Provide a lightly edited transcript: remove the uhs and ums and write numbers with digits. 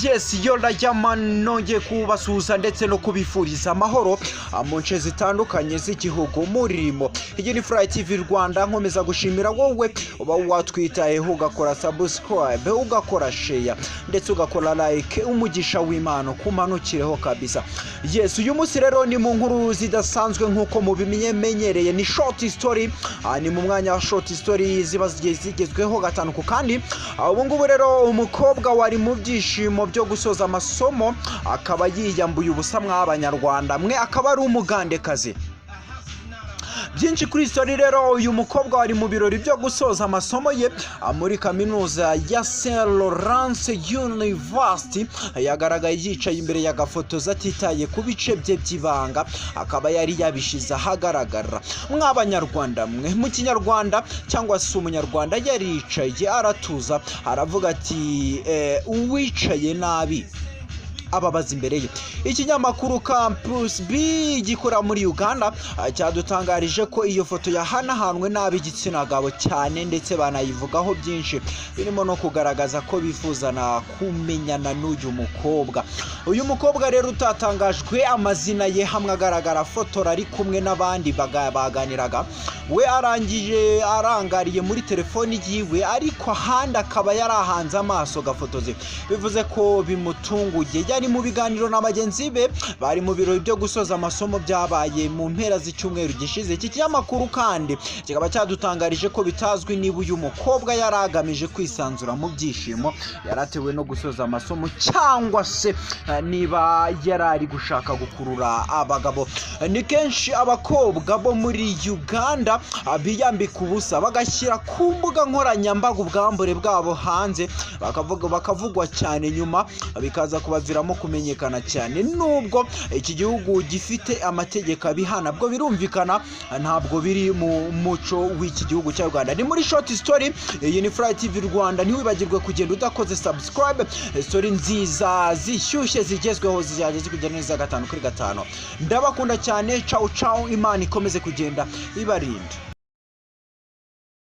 Yes, yola yaman nonge kubasuhuza ndetse no kubifuriza amahoro mu nce zitandukanye z'igihugu murimo. Iyi ni Fly TV Rwanda, nkomeza gushimira wowe uba watwitayeho ugakora subscribe, ugakora share ndetse ugakora like. Umugisha w'Imana kumanukireho kabisa. Yes, uyu munsi rero ni mu nkuru zidasanzwe nkuko mubimenyereye, ni short story. Ni mu mwanya wa short story ziba zigezweho gatanuko, kandi ubu ngubu rero umukobwa wari mu byishimo byo gusoza amasomo akaba yiyambuye ubusa mw'abanyarwanda mwe, akaba ari umugandekazi. Byinshi kuri story rero, uyu mukobwa wari mu birori byo gusoza amasomo ye muri kaminuza ya St. Lawrence University, yagaragaye yicaye imbere ya gafotoza atitaye ku bice bye by'ibanga, akaba yari yabishize ahagaragara. Mw'abanyarwanda mwe, mu kinyarwanda cyangwa se umunyarwanda yaricaye aratuza aravuga ati uwicaye nabi ababaza imbere ye. Ikinyamakuru Campus B gikora muri Uganda cyadutangarije ko iyo foto yahanahanwe nabi igitsina gabo cyane, ndetse banayivugaho byinshi birimo no kugaragaza ko bifuzana kumenyana n'uyu mukobwa. Uyu mukobwa rero utatangajwe amazina ye hamwe agaragara fotora ari kumwe n'abandi baganiraga, we arangariye muri telefoni yiwe, ariko ahandi akaba yarahanze amaso gafotoze, bivuze ko bimutunguye. Yari mu biganiro na bagenzi be bari mu birori byo gusoza amasomo byabaye mu mpera z'icyumweru gishize. Iki kinyamakuru kandi kikaba cyadutangarije ko bitazwi niba uyu mukobwa yaragamije kwisanzura mu byishimo yaratewe no gusoza amasomo, cyangwa se niba yarari gushaka gukurura abagabo. Ni kenshi abakobwa bo muri Uganda biyambika ubusa bagashyira ku mbuga nkoranyambaga ubwambure bwabo hanze, bakavugwa cyane, nyuma bikaza kubaviramo kumenyekana cyane. Nubwo iki gihugu gifite amategeko abihana, bwo birumvikana ntabwo biri mu muco w'iki gihugu cya Rwanda. Ni muri short story, iyi ni Fly TV Rwanda. Ntiwibagirwe kugenda udakoze subscribe. Story nziza zishyushye zigezweho zijyaje zikugera neza 5 kuri 5. Ndabakunda cyane. Ciao ciao, Imana ikomeze kugenda ibarinda.